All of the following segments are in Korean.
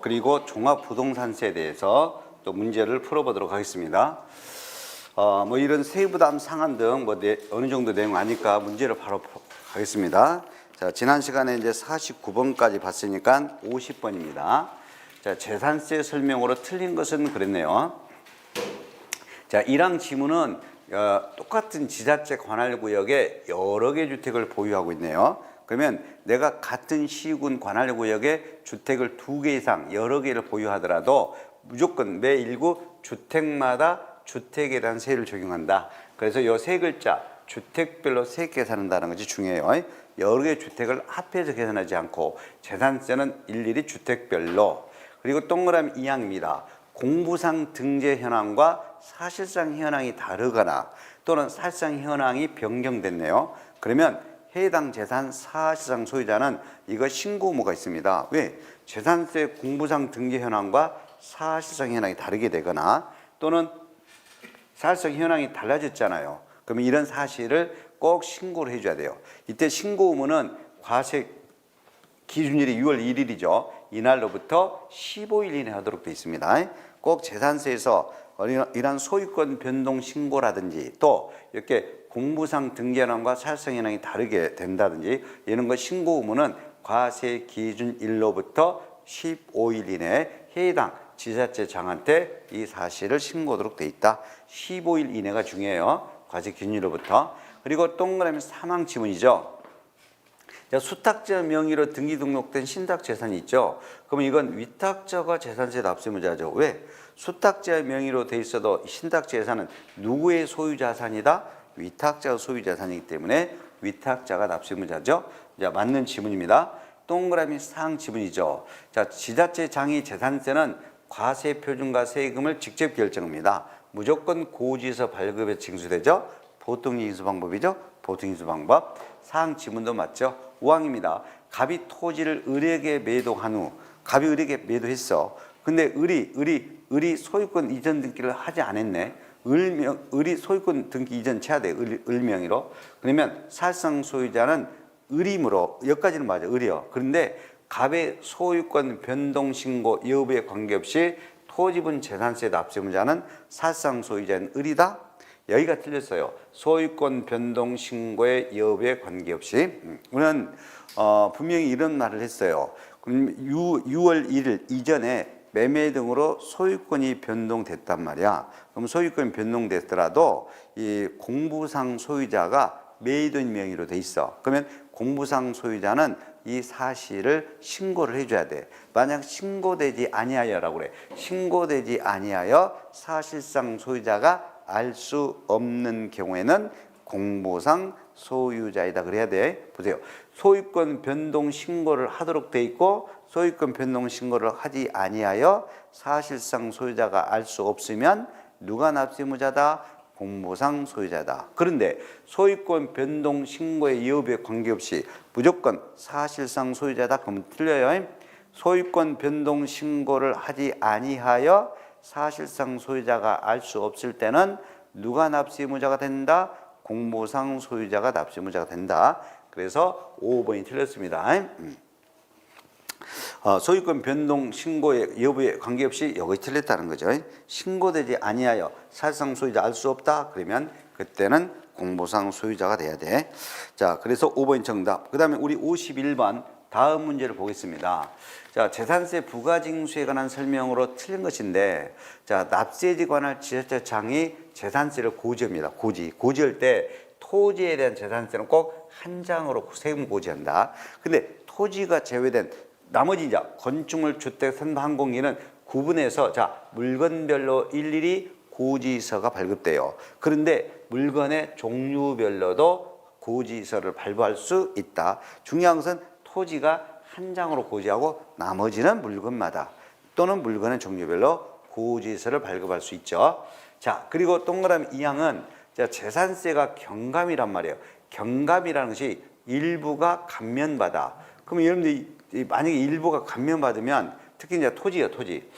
그리고 종합부동산세에 대해서 또 문제를 풀어보도록 하겠습니다. 뭐 이런 세부담 상한 등 어느 정도 내용 아니까 문제를 바로 가겠습니다. 자, 지난 시간에 이제 49번까지 봤으니까 50번입니다. 자, 재산세 설명으로 틀린 것은 그랬네요. 자, 1항 지문은 똑같은 지자체 관할구역에 여러 개 주택을 보유하고 있네요. 그러면 내가 같은 시군 관할구역에 주택을 2개 이상 여러 개를 보유하더라도 무조건 매 일구 주택마다 주택에 대한 세율을 적용한다. 그래서 이 세 글자 주택별로 세게 계산한다는 것이 중요해요. 여러 개의 주택을 합해서 계산하지 않고 재산세는 일일이 주택별로. 그리고 동그라미 2항입니다. 공부상 등재 현황과 사실상 현황이 다르거나 또는 사실상 현황이 변경됐네요. 그러면 해당 재산 사실상 소유자는 이거 신고 의무가 있습니다. 왜? 재산세 공부상 등재 현황과 사실상 현황이 다르게 되거나 또는 사실상 현황이 달라졌잖아요. 그러면 이런 사실을 꼭 신고를 해줘야 돼요. 이때 신고 의무는 과세 기준일이 6월 1일이죠. 이날로부터 15일 이내 하도록 되어 있습니다. 꼭 재산세에서 이러한 소유권 변동 신고라든지 또 이렇게 공부상 등재 현황과 사실상 현황이 다르게 된다든지 이런 것 신고 의무는 과세 기준일로부터 15일 이내에 해당 지자체 장한테 이 사실을 신고하도록 되어 있다. 15일 이내가 중요해요. 과세 기준일로부터. 그리고 동그라미 3항 지문이죠. 수탁자 명의로 등기 등록된 신탁 재산이 있죠. 그러면 이건 위탁자가 재산세 납세 의무자죠. 왜? 수탁자 명의로 돼 있어도 신탁 재산은 누구의 소유 자산이다? 위탁자의 소유 자산이기 때문에 위탁자가 납세 의무자죠. 자, 맞는 지문입니다. 동그라미 4항 지문이죠. 자, 지자체 장이 재산세는 과세 표준과 세금을 직접 결정합니다. 무조건 고지서 발급에 징수되죠. 보통인수 방법이죠. 보통인수 방법. 4항 지문도 맞죠. 5항입니다. 갑이 토지를 을에게 매도한 후 갑이 을에게 매도했어. 근데 을이 소유권 이전 등기를 하지 않았네. 을이 소유권 등기 이전 채야 돼. 을명의로. 그러면 사실상 소유자는 을이므로 여기까지는 맞아. 을이요. 그런데 갑의 소유권 변동 신고 여부에 관계없이 토지분 재산세 납세 의무자는 사실상 소유자인 을이다. 여기가 틀렸어요. 소유권 변동 신고의 여부에 관계없이. 우리는 분명히 이런 말을 했어요. 그럼 6월 1일 이전에 매매 등으로 소유권이 변동됐단 말이야. 그럼 소유권이 변동됐더라도 이 공부상 소유자가 매도인 명의로 돼 있어. 그러면 공부상 소유자는 이 사실을 신고를 해줘야 돼. 만약 신고되지 아니하여라고 그래. 신고되지 아니하여 사실상 소유자가 알 수 없는 경우에는 공부상 소유자이다 그래야 돼. 보세요. 소유권 변동 신고를 하도록 돼 있고 소유권 변동 신고를 하지 아니하여 사실상 소유자가 알 수 없으면 누가 납세 의무자다? 공부상 소유자다. 그런데 소유권 변동 신고의 여부에 관계없이 무조건 사실상 소유자다. 그러면 틀려요. 소유권 변동 신고를 하지 아니하여 사실상 소유자가 알 수 없을 때는 누가 납세 의무자가 된다? 공부상 소유자가 납세 의무자가 된다. 그래서 5번이 틀렸습니다. 소유권 변동 신고의 여부에 관계없이 여기 틀렸다는 거죠. 신고되지 아니하여 사실상 소유자 알 수 없다. 그러면 그때는 공부상 소유자가 돼야 돼. 자, 그래서 5번이 정답. 그 다음에 우리 51번 다음 문제를 보겠습니다. 자, 재산세 부가징수에 관한 설명으로 틀린 것인데, 자, 납세지 관할 지자체장이 재산세를 고지합니다. 고지할 때 토지에 대한 재산세는 꼭 한 장으로 세금 고지한다. 근데 토지가 제외된 나머지 이제 건축물, 주택, 선박, 항공기는 구분해서 자, 물건별로 일일이 고지서가 발급돼요. 그런데 물건의 종류별로도 고지서를 발부할 수 있다. 중요한 것은 토지가 한 장으로 고지하고 나머지는 물건마다 또는 물건의 종류별로 고지서를 발급할 수 있죠. 자, 그리고 동그라미 2항은 재산세가 경감이란 말이에요. 경감이라는 것이 일부가 감면받아. 그럼 여러분들이 만약에 일부가 감면받으면 특히 이제 토지예요, 토지.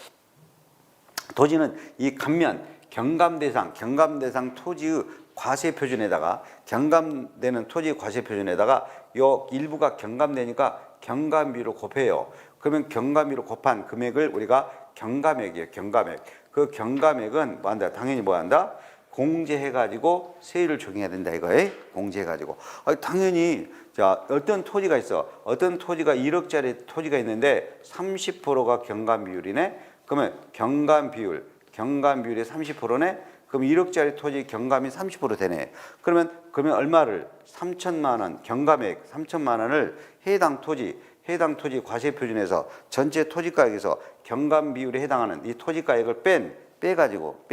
토지는 이 감면, 경감 대상 토지의 과세 표준에다가 경감되는 토지 과세 표준에다가 요 일부가 경감되니까 경감비로 곱해요. 그러면 경감비율을 곱한 금액을 우리가 경감액이에요. 경감액. 그 경감액은 뭐 한다? 당연히 뭐 한다? 공제해가지고 세율을 적용해야 된다 이거에. 공제해가지고. 당연히 자 어떤 토지가 있어. 어떤 토지가 1억짜리 토지가 있는데 30%가 경감비율이네. 그러면 경감비율이 30%네. 그럼 1억짜리 토지 경감이 30% 되네. 그러면 얼마를 3천만 원 경감액 3천만 원을 해당 토지 과세표준에서 전체 토지가액에서 경감 비율에 해당하는 이 토지가액을 빼가지고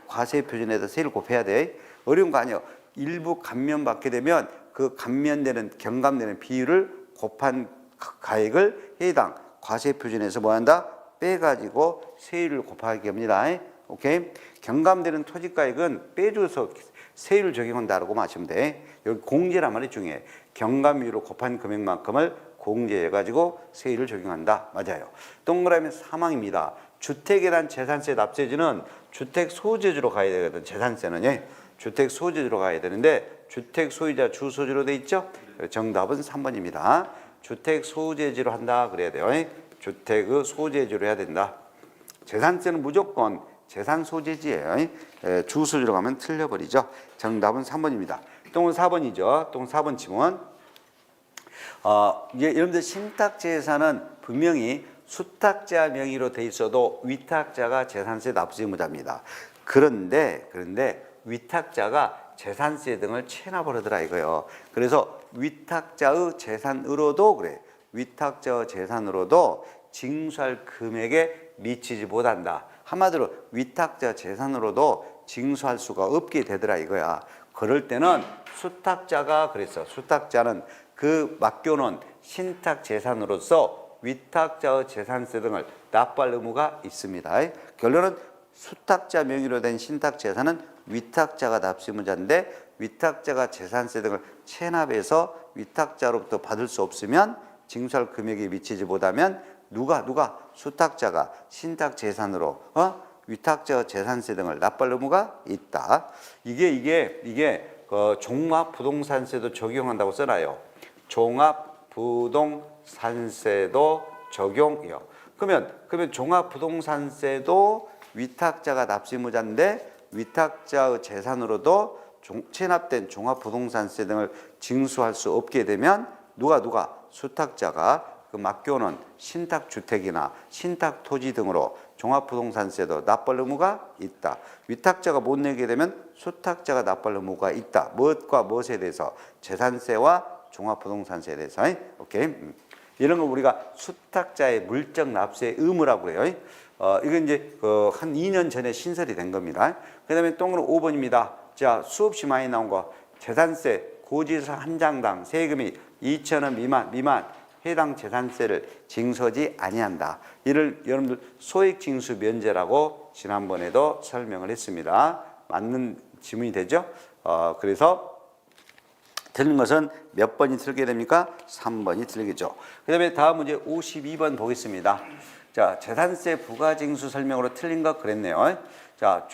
과세표준에서 세를 곱해야 돼. 어려운 거 아니야. 일부 감면받게 되면 그 감면되는 경감되는 비율을 곱한 가액을 해당 과세표준에서 뭐 한다? 빼가지고 세율을 곱하게 합니다. 오케이? 경감되는 토지가액은 빼줘서 세율을 적용한다라고 마시면 돼. 여기 공제란 말이 중요해. 경감비율을 곱한 금액만큼을 공제해가지고 세율을 적용한다. 맞아요. 동그라미 3항입니다. 주택에 대한 재산세 납세지는 주택 소재주로 가야 되거든. 재산세는 예. 주택 소재주로 가야 되는데 주택 소유자 주소지로 돼 있죠. 정답은 3번입니다. 주택 소재지로 한다 그래야 돼요. 주택의 소재지로 해야 된다. 재산세는 무조건 재산 소재지예요. 주소지로 가면 틀려버리죠. 정답은 3번입니다. 똥은 4번이죠. 똥 4번 지문. 이제 여러분들 신탁재산은 분명히 수탁자 명의로 돼 있어도 위탁자가 재산세 납세 의무자입니다. 그런데 위탁자가 재산세 등을 체납을 하더라 이거예요. 그래서 위탁자의 재산으로도 그래. 위탁자의 재산으로도 징수할 금액에 미치지 못한다. 한마디로 위탁자 재산으로도 징수할 수가 없게 되더라 이거야. 그럴 때는 수탁자가 그랬어. 수탁자는 그 맡겨놓은 신탁 재산으로서 위탁자의 재산세 등을 납부할 의무가 있습니다. 결론은 수탁자 명의로 된 신탁 재산은 위탁자가 납세 의무자인데 위탁자가 재산세 등을 체납해서 위탁자로부터 받을 수 없으면 징수할 금액에 미치지 못하면 누가 수탁자가 신탁 재산으로 위탁자 재산세 등을 납부할 의무가 있다. 이게 종합부동산세도 적용한다고 써놔요. 종합부동산세도 적용이요. 그러면 종합부동산세도 위탁자가 납세 의무자인데 위탁자의 재산으로도 체납된 종합부동산세 등을 징수할 수 없게 되면 누가 수탁자가 그 맡겨놓은 신탁주택이나 신탁토지 등으로 종합부동산세도 납부할 의무가 있다. 위탁자가 못 내게 되면 수탁자가 납부할 의무가 있다. 무엇과 무엇에 대해서? 재산세와 종합부동산세에 대해서. 오케이. 이런 거 우리가 수탁자의 물적 납세 의무라고 그래요. 이건 이제 한 2년 전에 신설이 된 겁니다. 그 다음에 동그란 5번입니다. 자, 수없이 많이 나온 거. 재산세 고지서 한 장당 세금이 2,000원 미만 해당 재산세를 징수하지 아니한다. 이를 여러분들 소액징수 면제라고 지난번에도 설명을 했습니다. 맞는 지문이 되죠? 그래서 틀린 것은 몇 번이 틀게 됩니까? 3번이 틀리겠죠. 그 다음에 다음 문제 52번 보겠습니다. 자, 재산세 부가징수 설명으로 틀린 거 그랬네요. 자,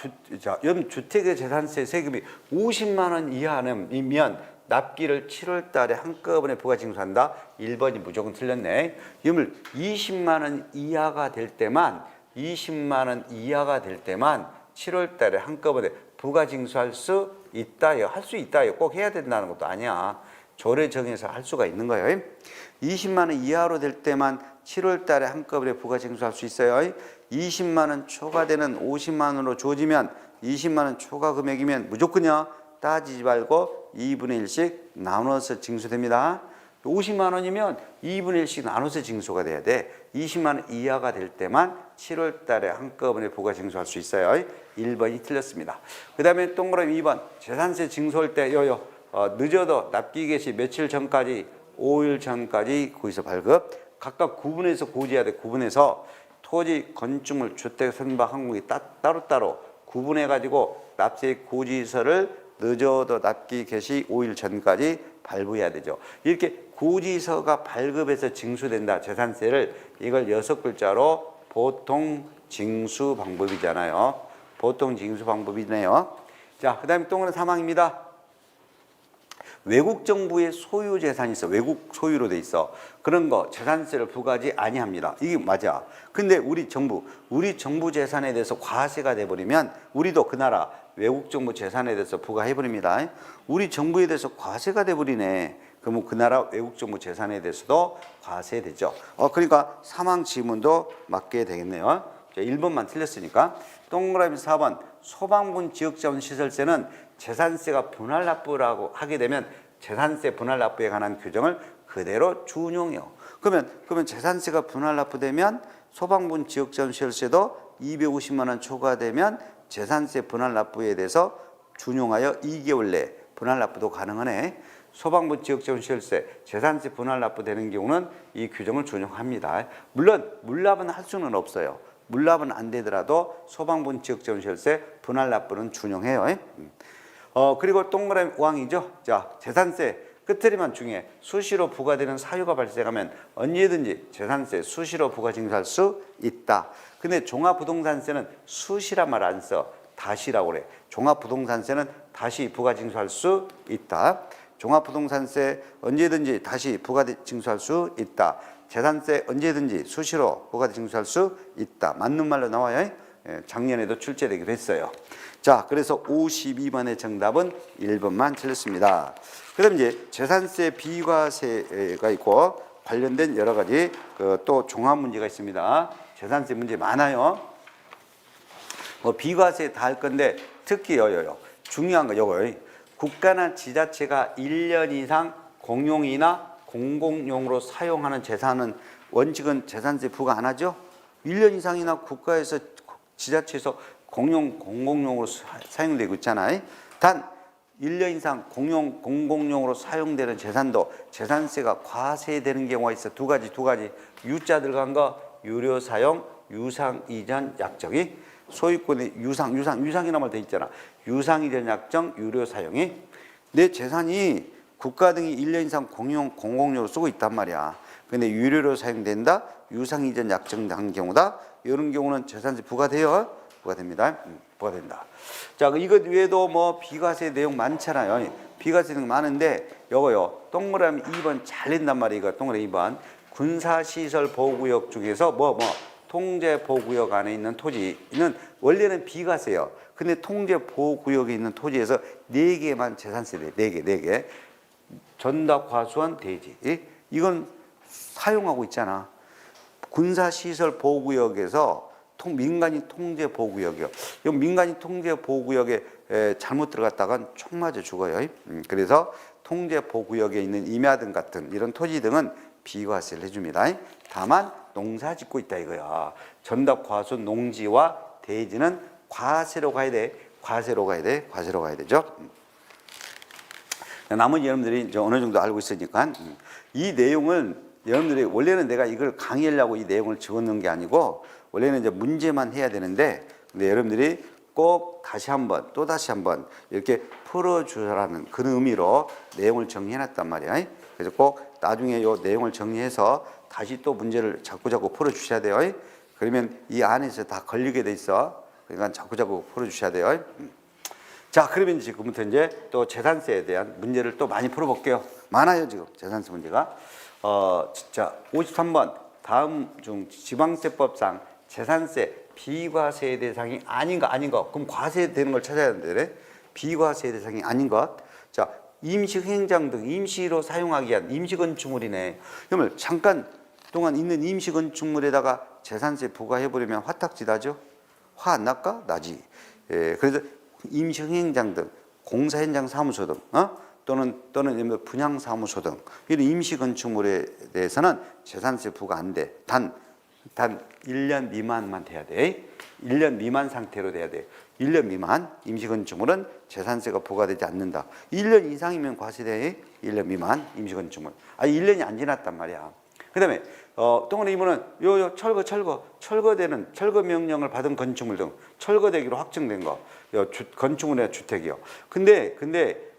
여러분 주택의 재산세 세금이 50만 원 이하면 납기를 7월 달에 한꺼번에 부가징수한다. 1번이 무조건 틀렸네. 여러분 20만 원 이하가 될 때만 7월 달에 한꺼번에 부가징수할 수 있다요. 할 수 있다요. 꼭 해야 된다는 것도 아니야. 조례 정해서 할 수가 있는 거예요. 20만 원 이하로 될 때만 7월 달에 한꺼번에 부가징수할 수 있어요. 20만 원 초과되는 50만 원으로 주어지면 20만 원 초과 금액이면 무조건요. 따지지 말고 2분의 1씩 나눠서 징수됩니다. 50만 원이면 2분의 1씩 나눠서 징수가 돼야 돼. 20만 원 이하가 될 때만 7월 달에 한꺼번에 부가징수할 수 있어요. 1번이 틀렸습니다. 그 다음에 동그라미 2번. 재산세 징수할 때 늦어도 납기 개시 며칠 전까지 5일 전까지 고지서 발급. 각각 구분해서 고지해야 돼. 구분해서 토지, 건축물, 주택, 선박, 항목이 따로따로 구분해가지고 납세 고지서를 늦어도 납기 개시 5일 전까지 발부해야 되죠. 이렇게 고지서가 발급해서 징수된다. 재산세를 이걸 6글자로 보통 징수 방법이잖아요. 보통 징수 방법이네요. 자, 그 다음에 동그란 3항입니다. 외국 정부의 소유 재산이 있어. 외국 소유로 돼 있어. 그런 거 재산세를 부과하지 아니합니다. 이게 맞아. 근데 우리 정부 재산에 대해서 과세가 돼 버리면 우리도 그 나라 외국 정부 재산에 대해서 부과해 버립니다. 우리 정부에 대해서 과세가 돼 버리네. 그러면 그 나라 외국 정부 재산에 대해서도 과세되죠. 그러니까 사망 지문도 맞게 되겠네요. 1번만 틀렸으니까. 동그라미 4번 소방분 지역자원 시설세는 재산세가 분할 납부라고 하게 되면 재산세 분할 납부에 관한 규정을 그대로 준용해요. 그러면 재산세가 분할 납부되면 소방분 지역자원 시설세도 250만 원 초과되면 재산세 분할 납부에 대해서 준용하여 2개월 내 분할 납부도 가능하네. 소방분 지역자원 시설세 재산세 분할 납부되는 경우는 이 규정을 준용합니다. 물론 물납은 할 수는 없어요. 물납은 안 되더라도 소방분 지역자원 시설세 분할 납부는 준용해요. 그리고 동그라미 5항이죠. 자, 재산세 끝트리만 중에 수시로 부과되는 사유가 발생하면 언제든지 재산세 수시로 부과 징수할 수 있다. 근데 종합부동산세는 수시란 말 안 써. 다시라고 그래. 종합부동산세는 다시 부과 징수할 수 있다. 종합부동산세 언제든지 다시 부과 징수할 수 있다. 재산세 언제든지 수시로 부과 징수할 수 있다. 맞는 말로 나와요. 작년에도 출제되기도 했어요. 자, 그래서 52번의 정답은 1번만 틀렸습니다. 그 다음에 이제 재산세 비과세가 있고 관련된 여러 가지 또 종합 문제가 있습니다. 재산세 문제 많아요. 비과세 다 할 건데 특히 중요한 거 요거. 국가나 지자체가 1년 이상 공용이나 공공용으로 사용하는 재산은 원칙은 재산세 부과 안 하죠. 1년 이상이나 국가에서 지자체에서 공공용으로 사용되고 있잖아요. 단 1년 이상 공공용으로 사용되는 재산도 재산세가 과세되는 경우가 있어. 두 가지 유자 들어간 거 유료 사용, 유상 이전 약정이 소유권의 유상이란 말 돼 있잖아. 유상 이전 약정, 유료 사용이 내 재산이 국가 등이 1년 이상 공공용으로 쓰고 있단 말이야. 근데 유료로 사용된다. 유상 이전 약정한 경우다. 이런 경우는 재산세 부과돼요. 부과됩니다. 부과된다. 자, 이것 외에도 뭐 비과세 내용 많잖아요. 비과세 내용 많은데 요거요. 동그라미 2번 잘 낸단 말이에요. 이거 동그라미 2번. 군사시설 보호구역 중에서 통제보호구역 안에 있는 토지는 원래는 비과세요. 근데 통제보호구역에 있는 토지에서 4개만 재산세 돼. 4개. 전답, 과수원, 대지. 이건 사용하고 있잖아. 군사시설 보호구역에서 민간인 통제보호구역이요. 이 민간인 통제보호구역에 잘못 들어갔다간 총 맞아 죽어요. 그래서 통제보호구역에 있는 임야 등 같은 이런 토지 등은 비과세를 해줍니다. 다만 농사 짓고 있다 이거야. 전답, 과수원, 농지와 대지는 과세로 가야 돼. 과세로 가야 되죠. 나머지 여러분들이 이제 어느 정도 알고 있으니까 이 내용은 여러분들이 원래는 내가 이걸 강의하려고 이 내용을 적어놓은 게 아니고 원래는 이제 문제만 해야 되는데 근데 여러분들이 꼭 다시 한번 또 다시 한번 이렇게 풀어주라는 그런 의미로 내용을 정리해놨단 말이야. 그래서 꼭 나중에 이 내용을 정리해서 다시 또 문제를 자꾸 풀어주셔야 돼요. 그러면 이 안에서 다 걸리게 돼 있어. 그러니까 자꾸 풀어주셔야 돼요. 자, 그러면 지금부터 이제 또 재산세에 대한 문제를 또 많이 풀어볼게요. 많아요, 지금 재산세 문제가. 진짜 53번 다음 중 지방세법상 재산세 비과세 대상이 아닌 것. 그럼 과세되는 걸 찾아야 되는데 비과세 대상이 아닌 것. 자, 임시행장 등 임시로 사용하기 위한 임시건축물이네. 그러면 잠깐 동안 있는 임시건축물에다가 재산세 부과해버리면 화딱지나죠? 화 안 날까? 나지. 그래서 임시행장 등 공사현장 사무소 등 또는 분양사무소 등 이런 임시건축물에 대해서는 재산세 부과 안 돼. 단 1년 미만만 돼야 돼. 1년 미만 상태로 돼야 돼. 1년 미만 임시건축물은 재산세가 부과되지 않는다. 1년 이상이면 과세돼. 1년 미만 임시건축물. 1년이 안 지났단 말이야. 그 다음에 동그라미 이번은 철거되는 철거 명령을 받은 건축물 등 철거되기로 확정된 거. 건축물의 주택이요. 근데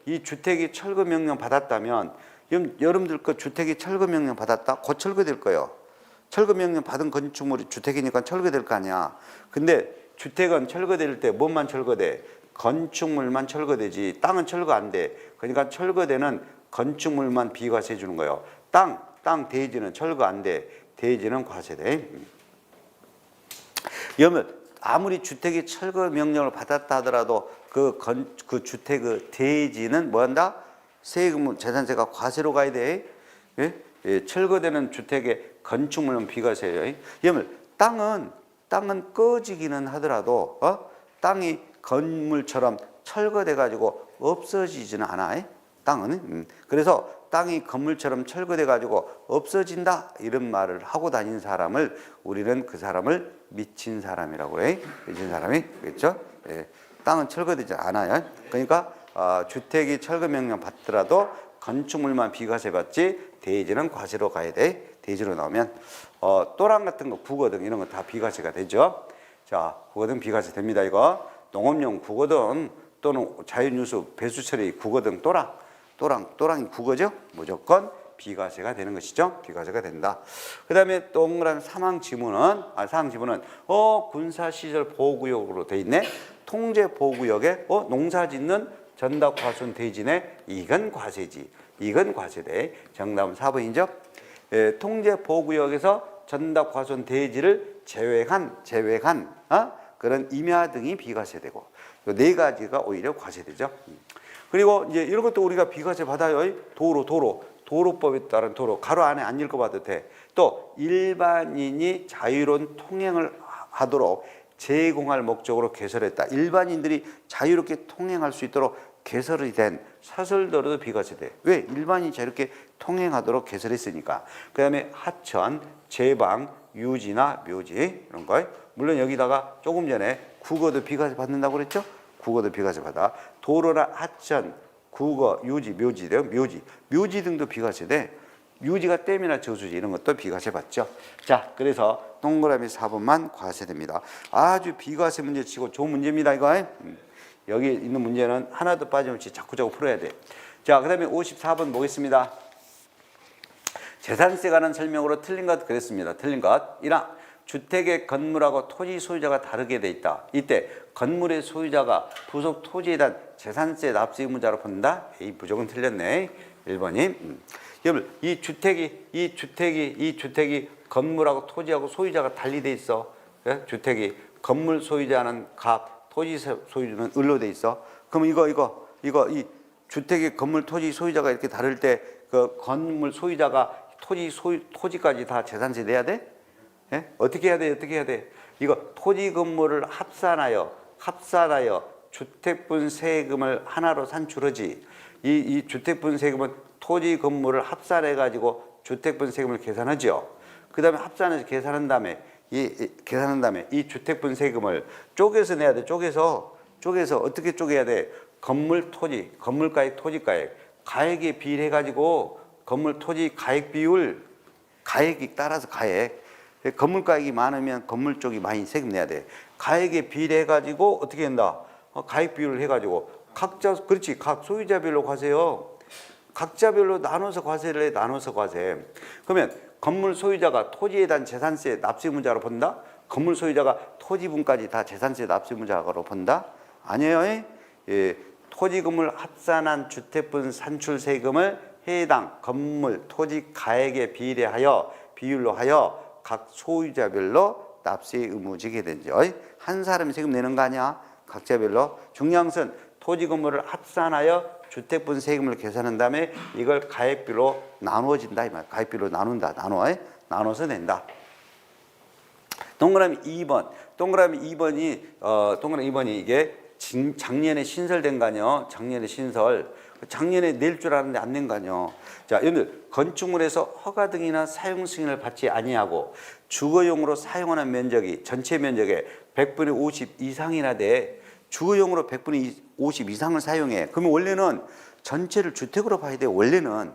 이 주택이 철거 명령 받았다면 여러분들 거 주택이 철거 명령 받았다? 곧 철거될 거예요. 철거 명령 받은 건축물이 주택이니까 철거될 거 아니야. 근데 주택은 철거될 때 뭐만 철거돼? 건축물만 철거되지 땅은 철거 안 돼. 그러니까 철거되는 건축물만 비과세해 주는 거예요. 땅 대지는 철거 안 돼. 대지는 과세돼. 그러면 아무리 주택이 철거 명령을 받았다 하더라도 그 주택 그 대지는 뭐 한다? 세금 재산세가 과세로 가야 돼. 예? 예, 철거되는 주택의 건축물은 비과세예요. 그러면 땅은 꺼지기는 하더라도 땅이 건물처럼 철거돼 가지고 없어지지는 않아. 땅은. 그래서 땅이 건물처럼 철거돼 가지고 없어진다 이런 말을 하고 다니는 사람을 우리는 그 사람을 미친 사람이라고 해. 미친 사람이 그렇죠? 예. 땅은 철거되지 않아요. 그러니까 주택이 철거 명령 받더라도 건축물만 비과세 받지 대지는 과세로 가야 돼. 대지로 나오면 또랑 같은 거 국어 등 이런 거 다 비과세가 되죠. 자, 국어 등 비과세 됩니다. 이거 농업용 국어 등 또는 자연유수 배수 처리 국어 등 또랑이 국어죠. 무조건 비과세가 되는 것이죠. 비과세가 된다. 그 다음에 동그라미 사항 지문은 군사시설 보호구역으로 돼 있네. 통제 보호구역에 농사 짓는 전답 과손 대지네. 이건 과세지. 이건 과세돼. 정답은 4번이죠. 예, 통제 보호구역에서 전답 과손 대지를 제외한 그런 임야 등이 비과세되고 이 네 가지가 오히려 과세되죠. 그리고 이제 이런 것도 우리가 비과세 받아요. 도로법에 따른 도로 가로 안에 안 읽어봐도 돼. 또 일반인이 자유로운 통행을 하도록 제공할 목적으로 개설했다. 일반인들이 자유롭게 통행할 수 있도록 개설이 된 사설도로도 비과세돼. 왜? 일반인이 자유롭게 통행하도록 개설했으니까. 그 다음에 하천, 제방, 유지나 묘지 이런 거. 물론 여기다가 조금 전에 국어도 비과세 받는다고 그랬죠? 국어도 비과세 받아. 도로나 하천, 국어, 유지, 묘지 등도 비과세돼. 유지가 댐이나 저수지 이런 것도 비과세 받죠. 자, 그래서 동그라미 4번만 과세됩니다. 아주 비과세 문제 치고 좋은 문제입니다, 이거. 여기 있는 문제는 하나도 빠짐없이 자꾸자꾸 풀어야 돼. 자, 그 다음에 54번 보겠습니다. 재산세 관한 설명으로 틀린 것 그랬습니다. 틀린 것. 1항. 주택의 건물하고 토지 소유자가 다르게 돼 있다. 이때 건물의 소유자가 부속 토지에 대한 재산세 납세 의무자로 본다. 이 부족은 틀렸네. 1번이. 여러분, 이 주택이 건물하고 토지하고 소유자가 달리 돼 있어. 주택이 건물 소유자는 갑, 토지 소유자는 을로 돼 있어. 그럼 이 주택의 건물 토지 소유자가 이렇게 다를 때 그 건물 소유자가 토지까지 다 재산세 내야 돼? 예? 어떻게 해야 돼? 이거 토지 건물을 합산하여 주택분 세금을 하나로 산출하지. 이 주택분 세금은 토지 건물을 합산해 가지고 주택분 세금을 계산하죠. 그다음에 합산해서 계산한 다음에 이 주택분 세금을 쪼개서 내야 돼. 쪼개서 어떻게 쪼개야 돼? 건물 토지, 건물가액, 토지가액, 가액에 비례해 가지고 건물 토지 가액 비율, 가액이 따라서 가액. 건물가액이 많으면 건물 쪽이 많이 세금 내야 돼. 가액에 비례해 가지고 어떻게 한다? 가액 비율을 해 가지고 각 소유자별로 과세요. 각자별로 나눠서 과세를 해. 나눠서 과세. 그러면 건물 소유자가 토지에 대한 재산세 납세 의무자로 본다? 건물 소유자가 토지분까지 다 재산세 납세 의무자로 본다? 아니에요. 예, 토지 건물 합산한 주택분 산출 세금을 해당 건물 토지 가액에 비율로 하여 각 소유자별로 납세 의무지게 되죠. 한 사람이 세금 내는 거 아니야? 각자별로. 중요한 것은 토지 건물을 합산하여 주택분 세금을 계산한 다음에 이걸 가액비로 나누어진다 이 말. 가액비로 나눠서 낸다. 동그라미 2번. 동그라미 2번이 이게 작년에 신설된 거 아니요? 작년에 신설. 작년에 낼 줄 알았는데 안 낸 거 아니요? 자, 여러분들 건축물에서 허가 등이나 사용 승인을 받지 아니하고 주거용으로 사용하는 면적이 전체 면적의 100분의 50 이상이나 돼. 주거용으로 100분의 50 이상을 사용해. 그러면 원래는 전체를 주택으로 봐야 돼. 원래는.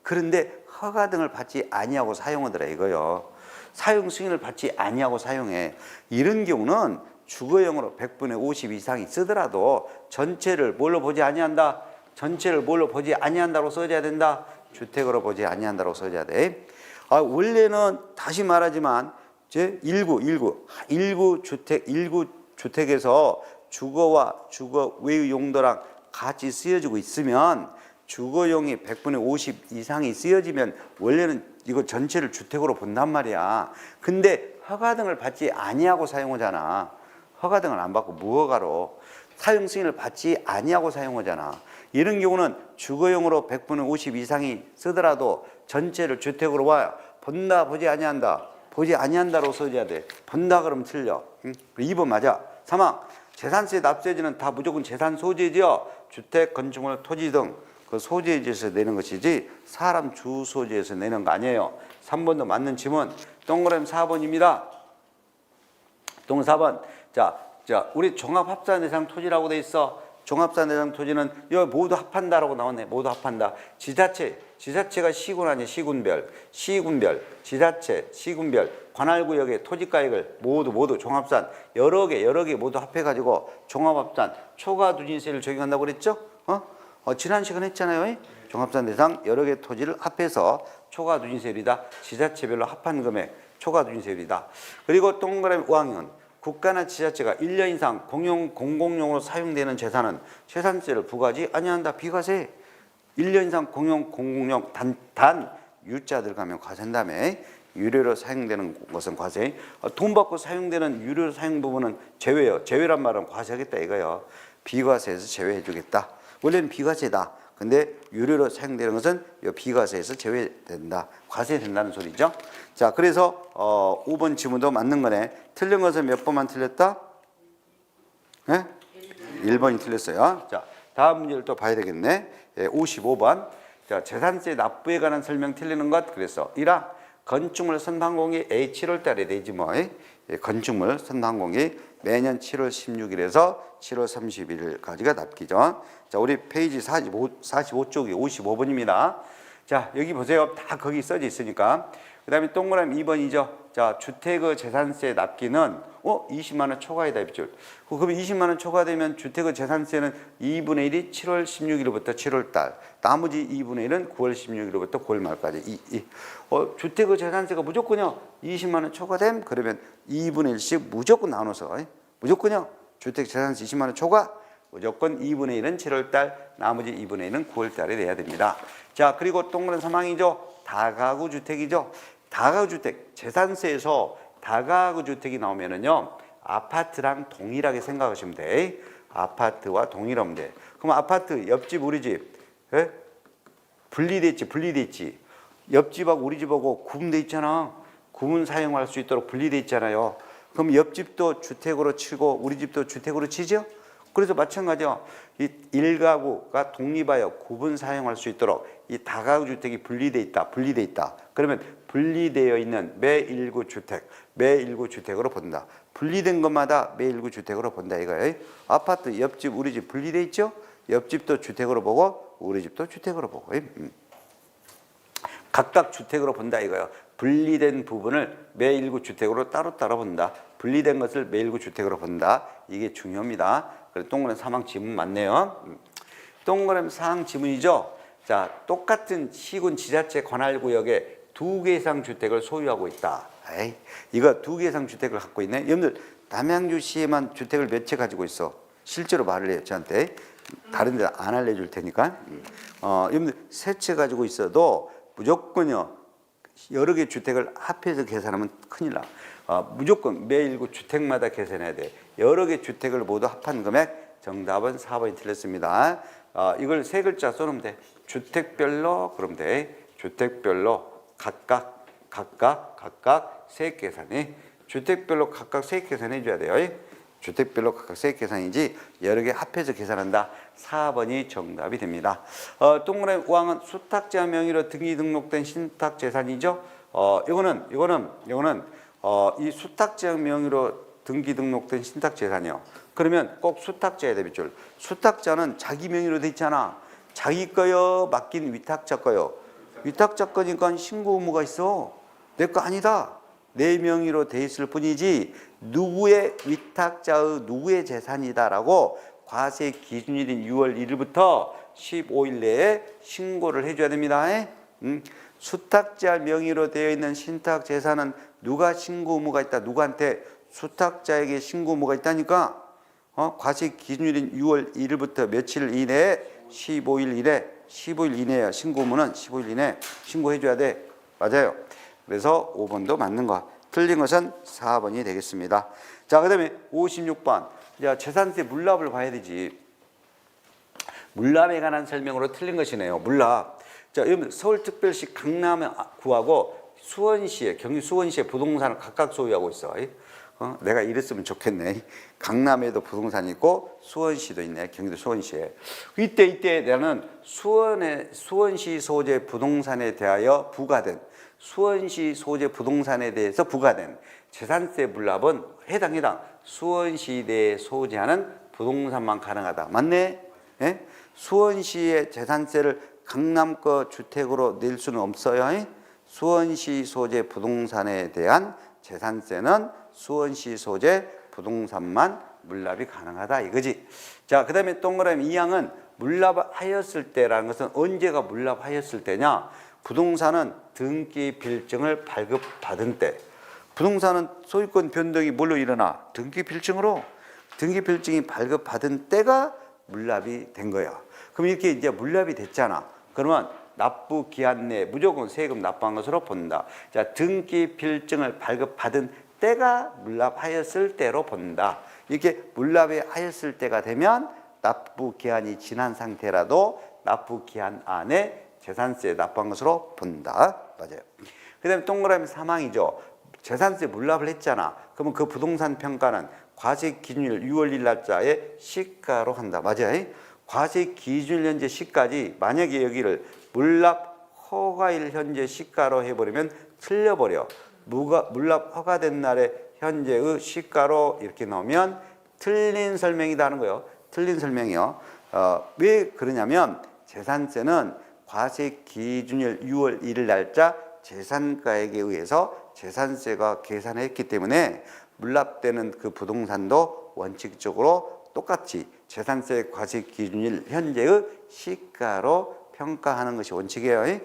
그런데 허가 등을 받지 아니하고 사용하더라 이거요. 사용 승인을 받지 아니하고 사용해. 이런 경우는 주거용으로 100분의 50 이상이 쓰더라도 전체를 뭘로 보지 아니한다? 전체를 뭘로 보지 아니한다고 써줘야 된다? 주택으로 보지 아니한다고 써줘야 돼. 원래는 다시 말하지만 일구 주택에서 주거와 주거 외의 용도랑 같이 쓰여지고 있으면 주거용이 100분의 50 이상이 쓰여지면 원래는 이거 전체를 주택으로 본단 말이야. 근데 허가등을 받지 아니하고 사용하잖아. 허가등을 안 받고 무허가로 사용 승인을 받지 아니하고 사용하잖아. 이런 경우는 주거용으로 100분의 50 이상이 쓰더라도 전체를 주택으로 와요. 본다, 보지 아니한다. 보지 아니한다로 써줘야 돼. 본다 그러면 틀려. 2번 맞아. 3번 재산세 납세지는 다 무조건 재산 소재지요. 주택, 건축물, 토지 등 그 소재지에서 내는 것이지 사람 주 소재에서 내는 거 아니에요. 3번도 맞는 질문. 동그라미 4번입니다. 동그라미 4번. 자, 우리 종합합산대상 토지라고 돼 있어. 종합산대상 토지는 여기 모두 합한다라고 나왔네. 모두 합한다. 지자체가 시군 아니야. 시군별, 지자체, 시군별, 관할구역의 토지가액을 모두 종합산 여러 개 모두 합해가지고 종합합산 초과누진세를 적용한다고 그랬죠? 지난 시간 했잖아요. 종합산대상 여러 개 토지를 합해서 초과누진세율이다. 지자체별로 합한 금액 초과누진세율이다. 그리고 동그라미 5학년 국가나 지자체가 1년 이상 공공용으로 사용되는 재산은 재산세를 부과하지 아니한다. 비과세. 1년 이상 공공용 단 유자 들어가면 과세한 다음에 유료로 사용되는 것은 과세. 돈 받고 사용되는 유료로 사용 부분은 제외요. 제외란 말은 과세하겠다 이거예요. 비과세에서 제외해 주겠다. 원래는 비과세다. 근데 유료로 사용되는 것은 비과세에서 제외된다. 과세된다는 소리죠. 자, 그래서 5번 지문도 맞는 거네. 틀린 것은 몇 번만 틀렸다? 네? 1번이 틀렸어요. 자, 다음 문제를 또 봐야 되겠네. 55번. 자, 재산세 납부에 관한 설명 틀리는 것. 그래서 1화 건축물 선반공이 7월 달에 되지 뭐. 건축물 선반공이 매년 7월 16일에서 7월 31일까지가 납기죠. 자, 우리 페이지 45쪽이 55번입니다. 자, 여기 보세요. 다 거기 써져 있으니까. 그 다음에 동그라미 2번이죠. 자, 주택의 재산세 납기는 20만 원 초과이다. 빗줄. 그러면 20만 원 초과되면 주택의 재산세는 2분의 1이 7월 16일부터 7월 달. 나머지 2분의 1은 9월 16일부터 9월 말까지. 주택의 재산세가 무조건요. 20만 원 초과됨. 그러면 2분의 1씩 무조건 나눠서. 무조건요. 주택 재산세 20만 원 초과. 무조건 2분의 1은 7월 달. 나머지 2분의 1은 9월 달에 내야 됩니다. 자, 그리고 동그란 3항이죠. 다가구 주택이죠. 다가구 주택 재산세에서 다가구 주택이 나오면은요 아파트랑 동일하게 생각하시면 돼. 아파트와 동일하면 돼. 그럼 아파트 옆집 우리 집 분리돼 있지. 옆집하고 우리 집하고 구분돼 있잖아. 구분 사용할 수 있도록 분리돼 있잖아요. 그럼 옆집도 주택으로 치고 우리 집도 주택으로 치죠. 그래서 마찬가지요. 이 일가구가 독립하여 구분 사용할 수 있도록 이 다가구 주택이 분리돼 있다. 그러면 분리되어 있는 매 일구 주택으로 본다. 분리된 것마다 매 일구 주택으로 본다 이거예요. 아파트 옆집 우리 집 분리돼 있죠. 옆집도 주택으로 보고 우리 집도 주택으로 보고 각각 주택으로 본다 이거예요. 분리된 부분을 매 일구 주택으로 따로 본다. 분리된 것을 매 일구 주택으로 본다. 이게 중요합니다. 그래서 동그라미 3항 지문 맞네요. 동그라미 4항 지문이죠. 자, 똑같은 시군 지자체 관할구역에 2개 이상 주택을 소유하고 있다. 이거 2개 이상 주택을 갖고 있네. 여러분들 남양주시에만 주택을 몇 채 가지고 있어? 실제로 말을 해요 저한테. 다른 데 안 알려줄 테니까. 여러분들 3채 가지고 있어도 무조건요 여러 개 주택을 합해서 계산하면 큰일 나. 무조건 매 일구 주택마다 계산해야 돼. 여러 개 주택을 모두 합한 금액. 정답은 4번이 틀렸습니다. 이걸 3글자 써놓으면 돼. 주택별로 그러면 돼. 주택별로 각각 세 계산해. 주택별로 각각 세 계산해 줘야 돼요. 주택별로 각각 세 계산이지 여러 개 합해서 계산한다. 4번이 정답이 됩니다. 동그라미 5항은 수탁자 명의로 등기 등록된 신탁 재산이죠. 이거는 이 수탁자 명의로 등기 등록된 신탁 재산이요. 그러면 꼭 수탁자야 돼, 빗줄. 수탁자는 자기 명의로 돼 있잖아. 자기 거요, 맡긴 위탁자 거요. 위탁자 거니까 신고 의무가 있어. 내 거 아니다. 내 명의로 돼 있을 뿐이지 누구의 위탁자의 누구의 재산이다라고 과세 기준일인 6월 1일부터 15일 내에 신고를 해줘야 됩니다. 수탁자 명의로 되어 있는 신탁 재산은 누가 신고 의무가 있다. 누구한테? 수탁자에게 신고 의무가 있다니까. 과세 기준일인 6월 1일부터 며칠 이내에 15일 이내 15일 이내에 신고문은 15일 이내 신고해줘야 돼. 맞아요. 그래서 5번도 맞는 거. 틀린 것은 4번이 되겠습니다. 자, 그 다음에 56번. 자, 재산세 물납을 봐야 되지. 물납에 관한 설명으로 틀린 것이네요. 물납. 자, 여러분 서울특별시 강남구하고 수원시에, 경기 수원시에 부동산을 각각 소유하고 있어. 내가 이랬으면 좋겠네. 강남에도 부동산이 있고 수원시도 있네. 경기도 수원시에. 이때 나는 수원시 소재 부동산에 대하여 부과된, 수원시 소재 부동산에 대해서 부과된 재산세 물납은 해당 수원시 내에 소재하는 부동산만 가능하다. 맞네? 예? 수원시의 재산세를 강남거 주택으로 낼 수는 없어요. 수원시 소재 부동산에 대한 재산세는 수원시 소재 부동산만 물납이 가능하다 이거지. 자, 그 다음에 동그라미 2항은 물납하였을 때라는 것은 언제가 물납하였을 때냐. 부동산은 등기 필증을 발급받은 때. 부동산은 소유권 변동이 뭘로 일어나? 등기 필증으로. 등기 필증이 발급받은 때가 물납이 된 거야. 그럼 이렇게 이제 물납이 됐잖아. 그러면 납부 기한 내에 무조건 세금 납부한 것으로 본다. 자, 등기 필증을 발급받은 때가 물납하였을 때로 본다. 이렇게 물납이 하였을 때가 되면 납부 기한이 지난 상태라도 납부 기한 안에 재산세 납부한 것으로 본다. 맞아요. 그 다음에 동그라미 3항이죠. 재산세 물납을 했잖아. 그러면 그 부동산 평가는 과세 기준일 6월 1일 날짜에 시가로 한다. 맞아요. 과세 기준일 현재 시가지. 만약에 여기를 물납 허가일 현재 시가로 해버리면 틀려버려. 물납 허가된 날에 현재의 시가로 이렇게 넣으면 틀린 설명이다 하는 거예요. 틀린 설명이요. 왜 그러냐면 재산세는 과세 기준일 6월 1일 날짜 재산가액에 의해서 재산세가 계산했기 때문에 물납되는 그 부동산도 원칙적으로 똑같이 재산세 과세 기준일 현재의 시가로 평가하는 것이 원칙이에요.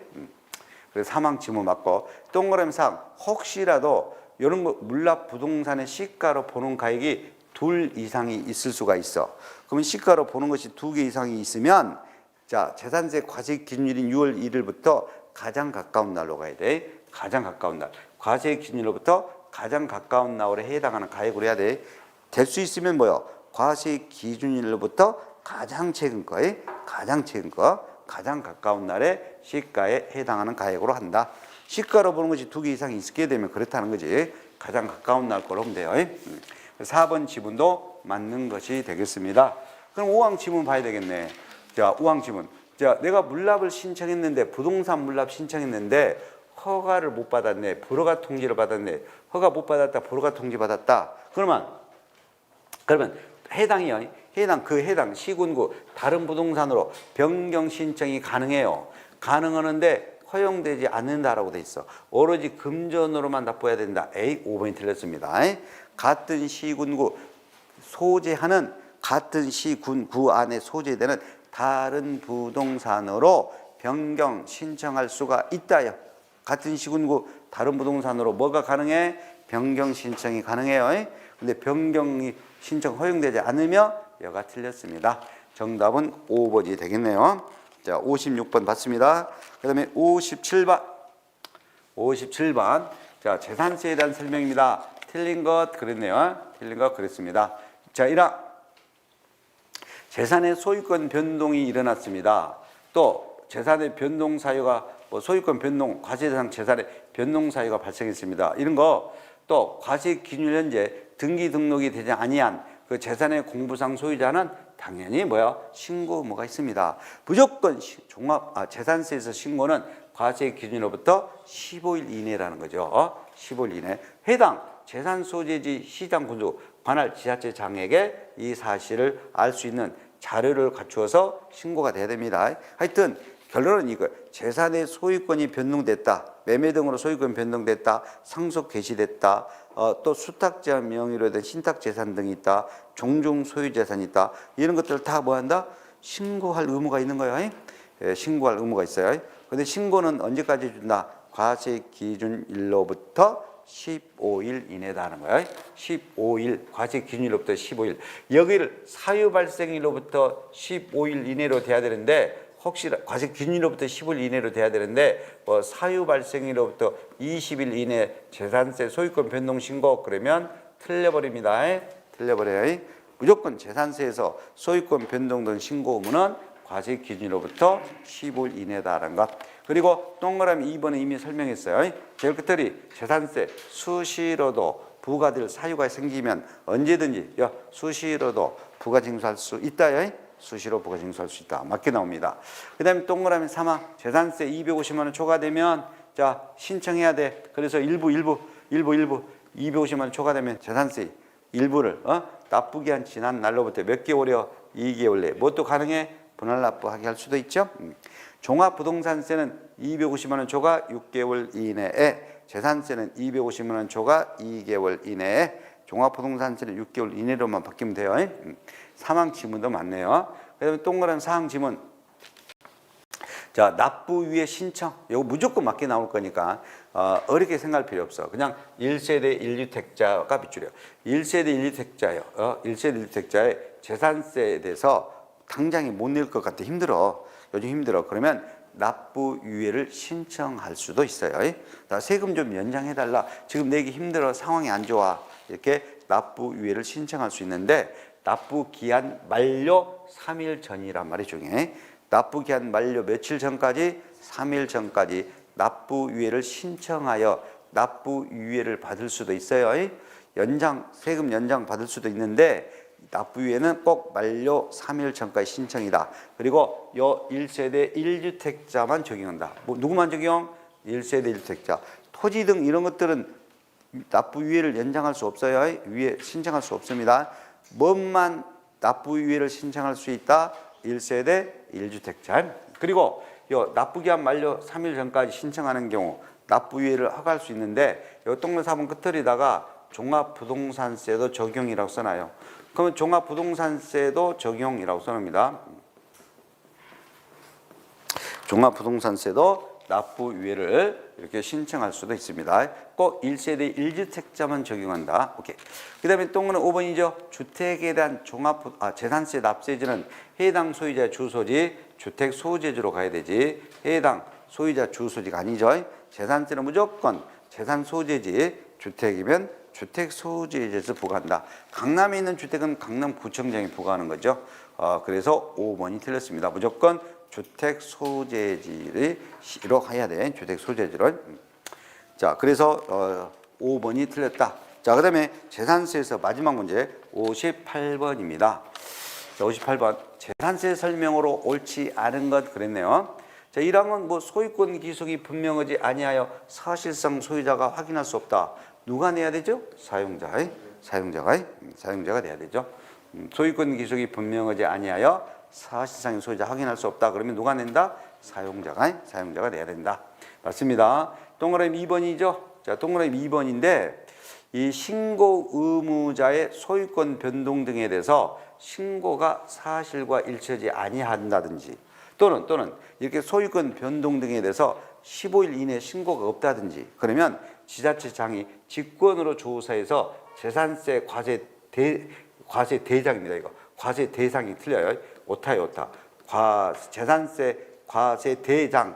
그래서 3항 지문 맞고 동그라미 4항 혹시라도 이런 거 물납 부동산의 시가로 보는 가액이 2 이상이 있을 수가 있어. 그러면 시가로 보는 것이 2개 이상이 있으면 자, 재산세 과세 기준일인 6월 1일부터 가장 가까운 날로 가야 돼. 가장 가까운 날. 과세 기준일로부터 가장 가까운 날에 해당하는 가액으로 해야 돼. 될 수 있으면 뭐요? 과세 기준일로부터 가장 최근 거에 가장 최근 거, 가장 가까운 날에 시가에 해당하는 가액으로 한다. 시가로 보는 것이 2개 이상이 있게 되면 그렇다는 거지. 가장 가까운 날 거로 하면 돼요. 4번 지문도 맞는 것이 되겠습니다. 그럼 5항 지문 봐야 되겠네. 자, 5항 지문. 자, 내가 물납을 신청했는데 부동산 물납 신청했는데 허가를 못 받았네. 불허가 통지를 받았네. 허가 못 받았다. 불허가 통지 받았다. 그러면 해당이요. 해당 시군구 다른 부동산으로 변경 신청이 가능해요. 가능하는데 허용되지 않는다라고 돼 있어. 오로지 금전으로만 납부해야 된다. A 5번이 틀렸습니다. 같은 시군구 소재하는 같은 시군구 안에 소재되는 다른 부동산으로 변경 신청할 수가 있다요. 같은 시군구 다른 부동산으로 뭐가 가능해? 변경 신청이 가능해요. 근데 변경이 신청 허용되지 않으며 여가 틀렸습니다. 정답은 5번이 되겠네요. 자, 56번 봤습니다. 그 다음에 57번. 자, 재산세에 대한 설명입니다. 틀린 것 그랬네요. 틀린 것 그랬습니다. 자, 1항. 재산의 소유권 변동이 일어났습니다. 또 재산의 변동 사유가 소유권 변동, 과세 대상 재산의 변동 사유가 발생했습니다. 이런 거 또 과세 기준일 현재 등기 등록이 되지 아니한 그 재산의 공부상 소유자는 당연히 신고 의무가 있습니다. 무조건 재산세에서 신고는 과세 기준으로부터 15일 이내라는 거죠. 15일 이내. 해당 재산 소재지 시장 군수 관할 지자체장에게 이 사실을 알 수 있는 자료를 갖추어서 신고가 돼야 됩니다. 하여튼 결론은 이거. 재산의 소유권이 변동됐다. 매매 등으로 소유권이 변동됐다. 상속 개시됐다. 또 수탁자 명의로 된 신탁재산 등이 있다. 종종 소유재산이 있다. 이런 것들을 다 뭐한다? 신고할 의무가 있는 거예요. 신고할 의무가 있어요. 그런데 신고는 언제까지 준다? 과세 기준일로부터 15일 이내다 하는 거예요. 15일, 과세 기준일로부터 15일. 여기를 사유 발생일로부터 15일 이내로 돼야 되는데 혹시 과세 기준일로부터 10일 이내로 돼야 되는데 뭐 사유 발생일로부터 20일 이내 재산세 소유권 변동 신고 그러면 틀려버립니다. 틀려버려요. 무조건 재산세에서 소유권 변동 등 신고 의무는 과세 기준일로부터 15일 이내다라는 것. 그리고 동그라미 2번은 이미 설명했어요. 제일 끝들이 재산세 수시로도 부과될 사유가 생기면 언제든지 수시로도 부과 징수할 수 있다. 수시로 부과 징수할 수 있다. 맞게 나옵니다. 그 다음에 동그라미 3번 재산세 250만 원 초과되면 자 신청해야 돼. 그래서 일부 250만 원 초과되면 재산세 일부를 납부기한 지난 날로부터 몇 개월이요? 2개월 내에 뭣도 가능해? 분할 납부하게 할 수도 있죠. 종합부동산세는 250만 원 초과 6개월 이내에 재산세는 250만 원 초과 2개월 이내에 종합부동산세는 6개월 이내로만 바뀌면 돼요. 사망 지문도 많네요. 그 다음에 동그라미 사항 지문. 자, 납부유예 신청. 이거 무조건 맞게 나올 거니까 어렵게 생각할 필요 없어. 그냥 1세대 1주택자가 빗줄이요. 1세대 1주택자요. 1세대 1주택자의 재산세에 대해서 당장에 못 낼 것 같아. 힘들어. 요즘 힘들어. 그러면 납부유예를 신청할 수도 있어요. 나 세금 좀 연장해달라. 지금 내기 힘들어. 상황이 안 좋아. 이렇게 납부유예를 신청할 수 있는데 납부기한 만료 3일 전이란 말이 중요해. 납부기한 만료 며칠 전까지? 3일 전까지 납부유예를 신청하여 납부유예를 받을 수도 있어요. 세금 연장 받을 수도 있는데 납부유예는 꼭 만료 3일 전까지 신청이다. 그리고 요 1세대 1주택자만 적용한다. 누구만 적용? 1세대 1주택자. 토지 등 이런 것들은 납부유예를 연장할 수 없어요. 유예 신청할 수 없습니다. 뭐만 납부유예를 신청할 수 있다? 1세대 1주택자. 그리고 요 납부기한 만료 3일 전까지 신청하는 경우 납부유예를 허가할 수 있는데 요 동그라미 4번 끝을에다가 종합부동산세도 적용이라고 써놔요. 그러면 종합부동산세도 적용이라고 써놓습니다. 종합부동산세도 납부유예를 이렇게 신청할 수도 있습니다. 꼭 1세대 1주택자만 적용한다. 오케이. 그 다음에 동그라미 5번이죠. 주택에 대한 재산세 납세지는 해당 소유자 주소지 주택 소재지로 가야 되지. 해당 소유자 주소지가 아니죠. 재산세는 무조건 재산 소재지 주택이면 주택 소재지에서 부과한다. 강남에 있는 주택은 강남구청장이 부과하는 거죠. 그래서 5번이 틀렸습니다. 무조건 주택 소재지로 해야 돼. 주택 소재지로. 자, 그래서 5번이 틀렸다. 자, 그다음에 재산세에서 마지막 문제 58번입니다. 자, 58번 재산세 설명으로 옳지 않은 것 그랬네요. 자, 1항은 뭐 소유권 기속이 분명하지 아니하여 사실상 소유자가 확인할 수 없다. 누가 내야 되죠? 사용자가 내야 되죠. 소유권 기속이 분명하지 아니하여 사실상의 소유자 확인할 수 없다. 그러면 누가 낸다? 사용자가 내야 된다. 맞습니다. 동그라미 2번이죠. 자, 동그라미 2번인데 이 신고 의무자의 소유권 변동 등에 대해서 신고가 사실과 일치하지 아니한다든지 또는 이렇게 소유권 변동 등에 대해서 15일 이내 신고가 없다든지 그러면 지자체장이 직권으로 조사해서 재산세 과세 대장입니다. 이거 과세 대상이 틀려요. 오타요, 오타. 재산세 과세 대장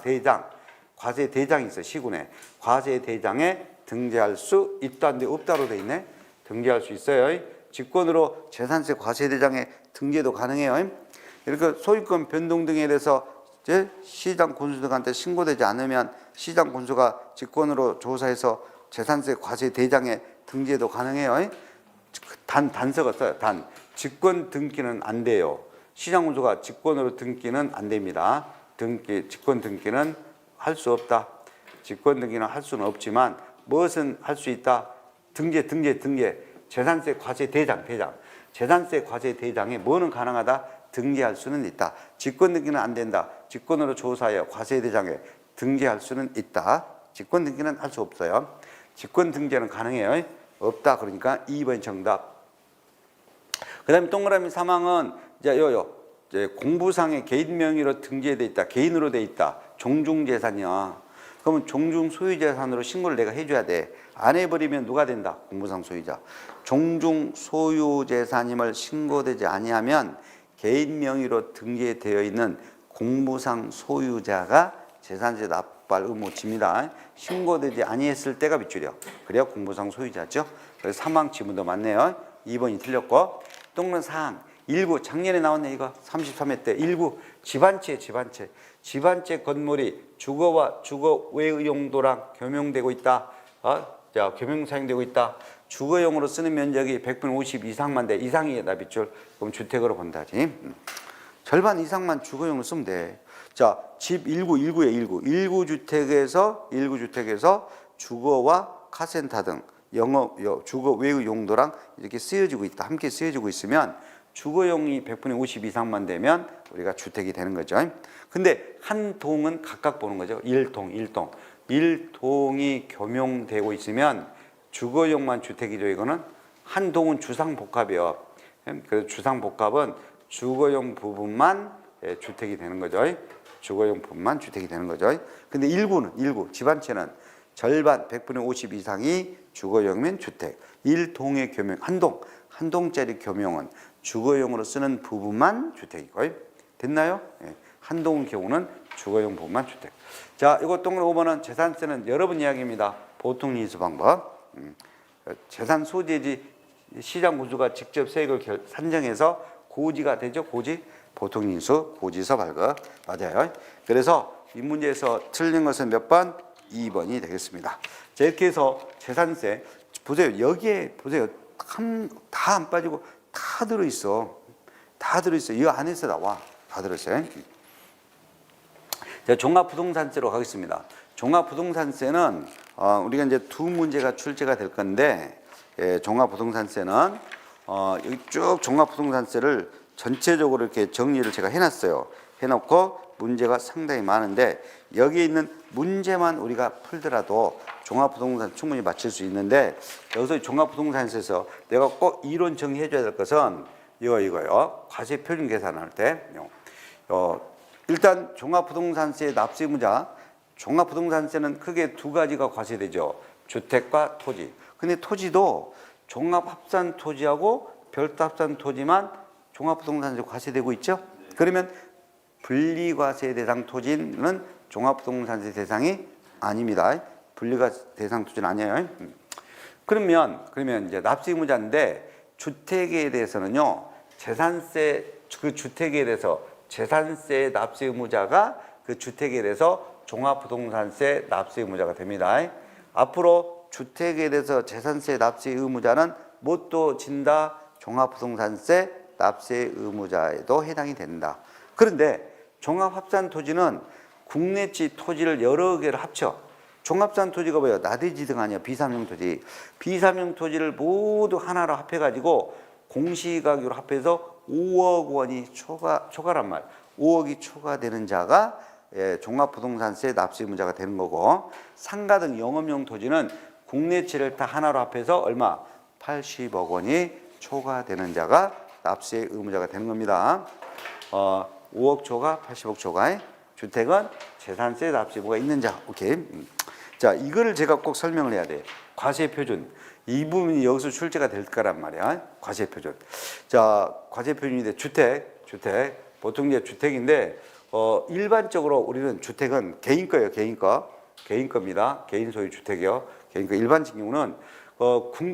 과세 대장이 있어. 시군에 과세 대장에 등재할 수 있다는데 없다로 돼 있네. 등재할 수 있어요. 직권으로 재산세 과세 대장에 등재도 가능해요. 이렇게 소유권 변동 등에 대해서 시장 군수들한테 신고되지 않으면 시장 군수가 직권으로 조사해서 재산세 과세 대장에 등재도 가능해요. 단서가 써요. 직권 등기는 안 돼요. 시장 군수가 직권으로 등기는 안 됩니다. 직권 등기는 할 수 없다. 직권 등기는 할 수는 없지만 무엇은 할 수 있다. 등재. 재산세 과세 대장. 재산세 과세 대장에 뭐는 가능하다. 등재할 수는 있다. 직권 등기는 안 된다. 직권으로 조사하여 과세 대장에 등재할 수는 있다. 직권 등기는 할 수 없어요. 직권 등재는 가능해요. 없다. 그러니까 2번 정답. 그 다음에 동그라미 3항은 이제 공부상에 개인 명의로 등재되어 있다. 개인으로 되어 있다. 종중재산이야. 그러면 종중 소유재산으로 신고를 내가 해줘야 돼. 안 해버리면 누가 된다? 공부상 소유자. 종중 소유재산임을 신고되지 아니하면 개인 명의로 등재되어 있는 공무상 소유자가 재산세 납부할 의무 집니다. 신고되지 아니했을 때가 빗줄이요. 그래야 공무상 소유자죠. 그래서 사망 지분도 맞네요. 2번이 틀렸고. 또는 사항 1구 작년에 나왔네 이거 33회 때 1구 집안채 건물이 주거와 주거 외의 용도랑 겸용되고 있다. 자, 겸용 사용되고 있다. 주거용으로 쓰는 면적이 100분의 50 이상만 돼. 이상이다 빗줄. 그럼 주택으로 본다지. 절반 이상만 주거용으로 쓰면 돼. 자, 집 1구에 1구 주택에서 주거와 카센터 등 영업 주거 외의 용도랑 이렇게 쓰여지고 있다. 함께 쓰여지고 있으면 주거용이 100분의 50 이상만 되면 우리가 주택이 되는 거죠. 근데 한 동은 각각 보는 거죠. 1동이 겸용되고 있으면 주거용만 주택이죠. 이거는 한 동은 주상복합이요. 그래서 주상복합은 주거용 부분만 주택이 되는 거죠. 주거용 부분만 주택이 되는 거죠. 근데 1구 집안채는 절반 100분의 50 이상이 주거용이면 주택. 1동의 겸용 한 동짜리 겸용은 주거용으로 쓰는 부분만 주택이고. 됐나요? 한 동의 경우는 주거용 부분만 주택. 자, 이거 동그란 5번은 재산세는 여러분 이야기입니다. 보통 인수 방법. 재산 소재지 시장 구조가 직접 세액을 산정해서 고지가 되죠. 고지. 보통 인수 고지서 발급. 맞아요. 그래서 이 문제에서 틀린 것은 몇 번? 2번이 되겠습니다. 자, 이렇게 해서 재산세 보세요. 여기에 보세요. 다 안 빠지고 다 들어있어. 이 안에서 나와. 다 들어있어요. 자, 종합부동산세로 가겠습니다. 종합부동산세는 우리가 이제 두 문제가 출제가 될 건데, 종합부동산세는 여기 쭉 종합부동산세를 전체적으로 이렇게 정리를 제가 해놨어요. 해놓고 문제가 상당히 많은데 여기에 있는 문제만 우리가 풀더라도 종합부동산 충분히 맞출 수 있는데, 여기서 종합부동산세에서 내가 꼭 이론 정리해줘야 될 것은 이거요. 과세표준 계산할 때 일단 종합부동산세 납세의무자, 종합부동산세는 크게 두 가지가 과세되죠. 주택과 토지. 근데 토지도 종합합산토지하고 별도합산토지만 종합부동산세 과세되고 있죠. 그러면 분리과세 대상 토지는 종합부동산세 대상이 아닙니다. 분리과세 대상 토지는 아니에요. 그러면 이제 납세의무자인데 주택에 대해서는요, 그 주택에 대해서 재산세 납세의무자가 그 주택에 대해서 종합부동산세 납세의무자가 됩니다. 앞으로 주택에 대해서 재산세 납세의무자는 뭣도 진다? 종합부동산세 납세의무자에도 해당이 된다. 그런데 종합합산토지는 국내지 토지를 여러 개를 합쳐. 종합산토지가 뭐예요? 나대지 등 아니야. 비삼용 토지. 비삼용 토지를 모두 하나로 합해가지고 공시가격으로 합해서 5억 원이 초과란 말. 5억이 초과되는 자가 종합부동산세 납세의무자가 되는 거고, 상가 등 영업용 토지는 국내지를 다 하나로 합해서 얼마? 80억 원이 초과되는 자가 납세의무자가 되는 겁니다. 5억 초과, 80억 초과의 주택은 재산세 납세의무가 있는 자. 오케이. 자, 이거를 제가 꼭 설명을 해야 돼. 과세표준. 이 부분이 여기서 출제가 될 거란 말이야. 과세표준. 자, 과세표준인데 주택. 보통 이제 주택인데, 일반적으로 우리는 주택은 개인 거예요. 개인 겁니다. 개인 소유 주택이요. 개인 거. 일반적인 경우는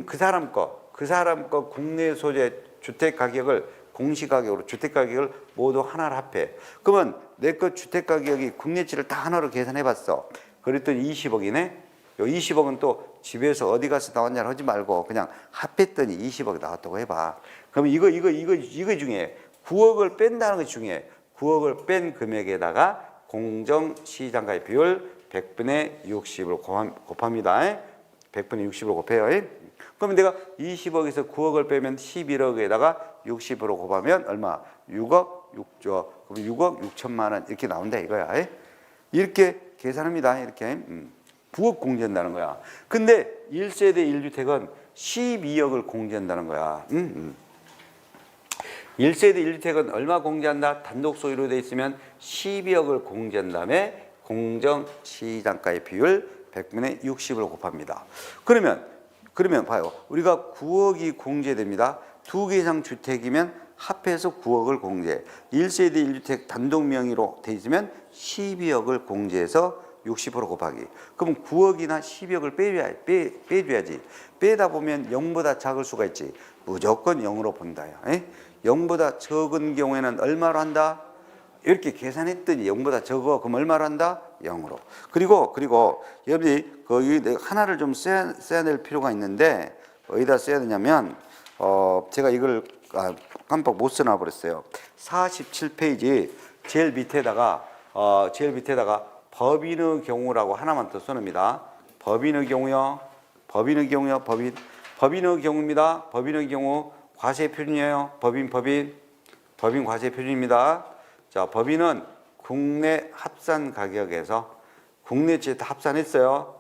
그 사람 거 국내 소재 주택 가격을 공시가격으로 주택 가격을 모두 하나로 합해. 그러면 내 거 주택 가격이 국내지를 다 하나로 계산해 봤어. 그랬더니 20억이네. 요 20억은 또 집에서 어디 가서 나왔냐 하지 말고 그냥 합했더니 20억 나왔다고 해봐. 그럼 이거 중에 9억을 뺀다는 것이 중요해. 9억을 뺀 금액에다가 공정시장가액 비율 100분의 60으로 곱합니다. 100분의 60으로 곱해요. 그러면 내가 20억에서 9억을 빼면 11억에다가 60으로 곱하면 얼마? 6억 6조. 그럼 6억 6천만 원 이렇게 나온다 이거야. 이렇게 계산합니다. 이렇게 9억 공제한다는 거야. 근데 1세대 1주택은 12억을 공제한다는 거야. 1세대 1주택은 얼마 공제한다? 단독 소유로 돼 있으면 12억을 공제한 다음에 공정시장가의 비율 100분의 60으로 곱합니다. 그러면 봐요. 우리가 9억이 공제됩니다. 2개 이상 주택이면 합해서 9억을 공제. 1세대 1주택 단독 명의로 돼 있으면 12억을 공제해서 60% 곱하기. 그럼 9억이나 12억을 빼줘야지. 빼다 보면 0보다 작을 수가 있지. 무조건 0으로 본다요. 0보다 적은 경우에는 얼마로 한다? 이렇게 계산했더니 0보다 적어. 그럼 얼마로 한다? 0으로. 그리고 여러분이 거기 하나를 좀 써야 될 필요가 있는데 어디다 써야 되냐면 제가 이걸 깜빡 못 써놔 버렸어요. 47페이지 제일 밑에다가 법인의 경우라고 하나만 더 써놓습니다. 법인의 경우요. 법인의 경우입니다. 법인의 경우 과세 표준이에요. 법인 과세 표준입니다. 자, 법인은 국내 합산 가격에서 국내 주택 합산했어요.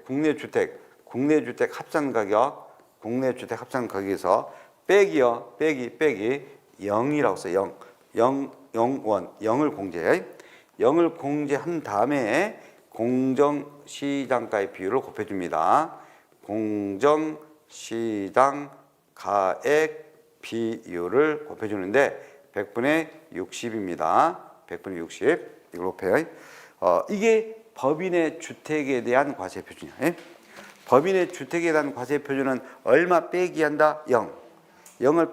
국내 주택 합산 가격에서 빼기요. 빼기 0이라고 써요. 0을 공제해. 0을 공제한 다음에 공정시장가액 비율을 곱해줍니다. 공정시장가액 비율을 곱해주는데 100분의 60입니다. 100분의 60 이걸 곱해요. 이게 법인의 주택에 대한 과세 표준이야. 법인의 주택에 대한 과세 표준은 얼마 빼기 한다? 0. 0을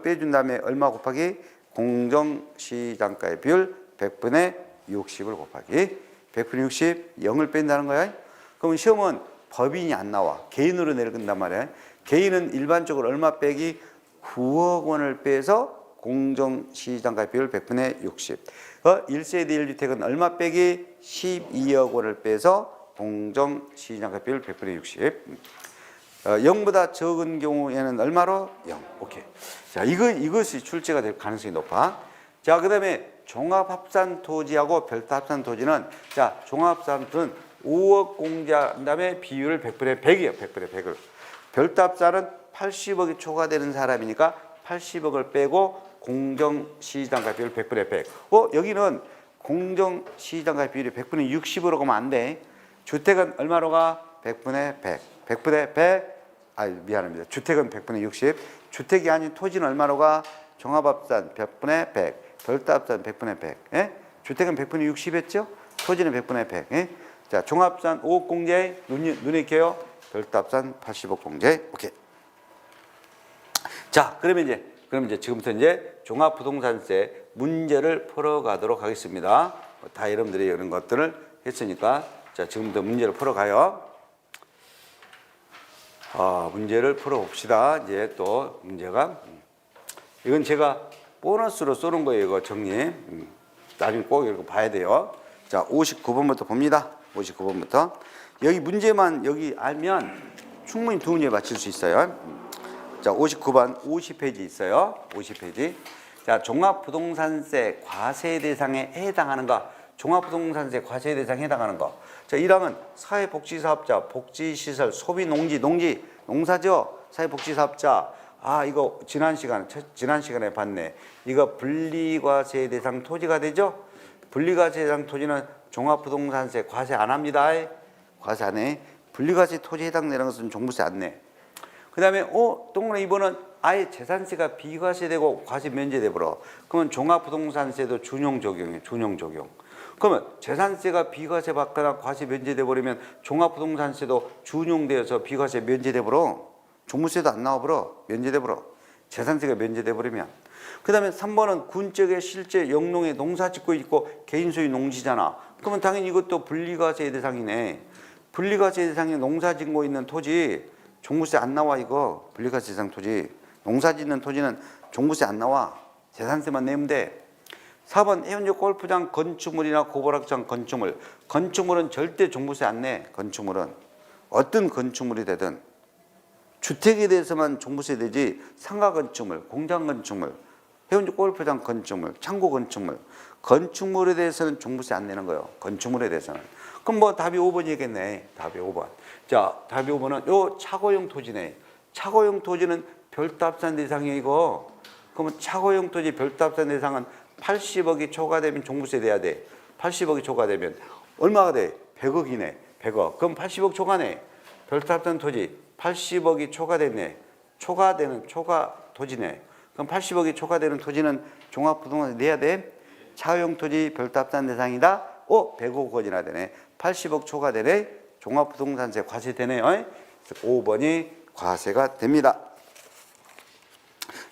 빼준 다음에 얼마 곱하기? 공정시장가의 비율 100분의 60을 곱하기 100분의 60, 0을 뺀다는 거야. 그럼 시험은 법인이 안 나와. 개인으로 내려간단 말이야. 개인은 일반적으로 얼마 빼기? 9억 원을 빼서 공정시장가의 비율 100분의 60. 1세대 1주택은 얼마 빼기? 12억 원을 빼서 공정시장가의 비율 100분의 60. 0보다 적은 경우에는 얼마로? 0. 오케이. 자, 이것이 출제가 될 가능성이 높아. 자, 그 다음에 종합합산토지하고 별도합산토지는, 자, 종합합산토지는 5억 공제한 다음에 비율을 100분의 100이에요. 100분의 100을. 별도합산은 80억이 초과되는 사람이니까 80억을 빼고 공정시장가액 비율 100분의 100. 여기는 공정시장가액 비율이 100분의 60으로 가면 안 돼. 주택은 얼마로 가? 100분의 100. 100분의 100. 미안합니다. 주택은 100분의 60. 주택이 아닌 토지는 얼마로 가? 종합합산 100분의 100. 별도합산 100분의 100. 예? 주택은 100분의 60 했죠? 토지는 100분의 100. 예? 자, 종합합산 5억 공제 눈에 익혀요. 별도합산 80억 공제. 오케이. 자, 그럼 이제 지금부터 이제 종합부동산세 문제를 풀어가도록 하겠습니다. 다 여러분들이 이런 것들을 했으니까 자, 지금부터 문제를 풀어가요. 문제를 풀어봅시다. 이제 또 문제가 이건 제가 보너스로 쏘는 거예요. 이거 정리. 나중에 꼭 이거 봐야 돼요. 자, 59번부터 봅니다. 59번부터. 여기 문제만 여기 알면 충분히 두 문제 맞힐 수 있어요. 자, 59번 50페이지 있어요. 50페이지. 자, 종합부동산세 과세 대상에 해당하는 거. 종합부동산세 과세 대상에 해당하는 거. 자, 1항은 사회복지사업자, 복지시설, 소비, 농사죠. 사회복지사업자. 이거 지난 시간에 봤네. 이거 분리과세 대상 토지가 되죠? 분리과세 대상 토지는 종합부동산세 과세 안 합니다. 과세 안 해. 분리과세 토지에 해당되는 것은 종부세 안 내. 그 다음에 동그라미 2번은 아예 재산세가 비과세되고 과세 면제되버려. 그러면 종합부동산세도 준용 적용이에요. 준용 적용. 그러면 재산세가 비과세 받거나 과세 면제돼버리면 종합부동산세도 준용되어서 비과세 면제돼버려. 종부세도 안 나와버려. 면제돼버려. 재산세가 면제돼버리면. 그 다음에 3번은 군적에 실제 영농에 농사 짓고 있고 개인 소유 농지잖아. 그러면 당연히 이것도 분리과세 대상이네. 분리과세 대상에 농사 짓고 있는 토지 종부세 안 나와. 이거 분리과세 대상 토지. 농사 짓는 토지는 종부세 안 나와. 재산세만 내면 돼. 4번 해운조 골프장 건축물이나 고보락장 건축물. 건축물은 절대 종부세 안 내. 건축물은. 어떤 건축물이 되든. 주택에 대해서만 종부세 되지 상가 건축물, 공장 건축물, 해운조 골프장 건축물, 창고 건축물. 건축물에 대해서는 종부세 안 내는 거예요. 건축물에 대해서는. 그럼 뭐 답이 5번이겠네. 답이 5번. 자, 답이 5번은 요 차고용 토지네. 차고용 토지는 별도합산 대상이에요, 이거. 그러면 차고용 토지 별도합산 대상은 80억이 초과되면 종부세 내야 돼. 80억이 초과되면 얼마가 돼? 100억이네. 100억. 그럼 80억 초과네. 별도합산 토지 80억이 초과됐네. 초과되는 초과 토지네. 그럼 80억이 초과되는 토지는 종합부동산세 내야 돼. 차용 토지 별도 합산 대상이다. 100억 원이나 되네. 80억 초과되네. 종합부동산세 과세되네요. 5번이 과세가 됩니다.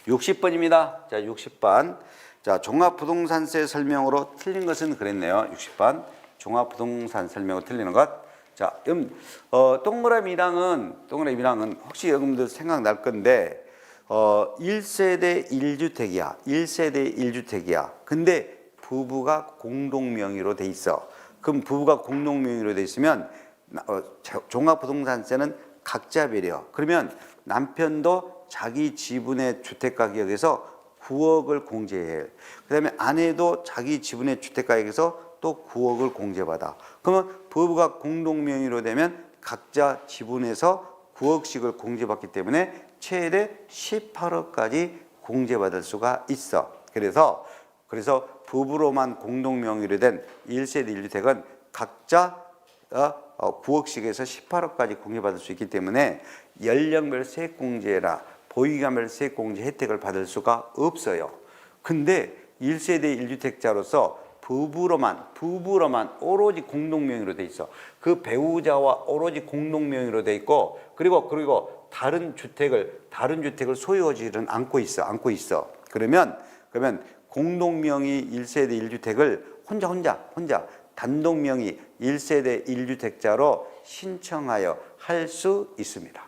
60번입니다. 자, 60번. 자, 종합부동산세 설명으로 틀린 것은 그랬네요. 60번. 종합부동산 설명으로 틀리는 것. 자, 동그라미 1항은 혹시 여러분들 생각날 건데, 1세대 1주택이야. 1세대 1주택이야. 근데 부부가 공동명의로 돼 있어. 그럼 부부가 공동명의로 돼 있으면 종합부동산세는 각자별이요. 그러면 남편도 자기 지분의 주택가격에서 9억을 공제해. 그 다음에 아내도 자기 지분의 주택가격에서 또 9억을 공제받아. 그러면 부부가 공동명의로 되면 각자 지분에서 9억씩을 공제받기 때문에 최대 18억까지 공제받을 수가 있어. 그래서 부부로만 공동명의로 된 1세대 1주택은 각자 9억씩에서 18억까지 공제받을 수 있기 때문에 연령별 세액공제나 보유기간별 세액공제 혜택을 받을 수가 없어요. 근데 1세대 1주택자로서 부부로만 오로지 공동명의로 돼 있어. 그 배우자와 오로지 공동명의로 돼 있고 그리고 다른 주택을 소유하지는 않고 있어. 그러면 공동명의 1세대 1주택을 혼자 단독명의 1세대 1주택자로 신청하여 할 수 있습니다.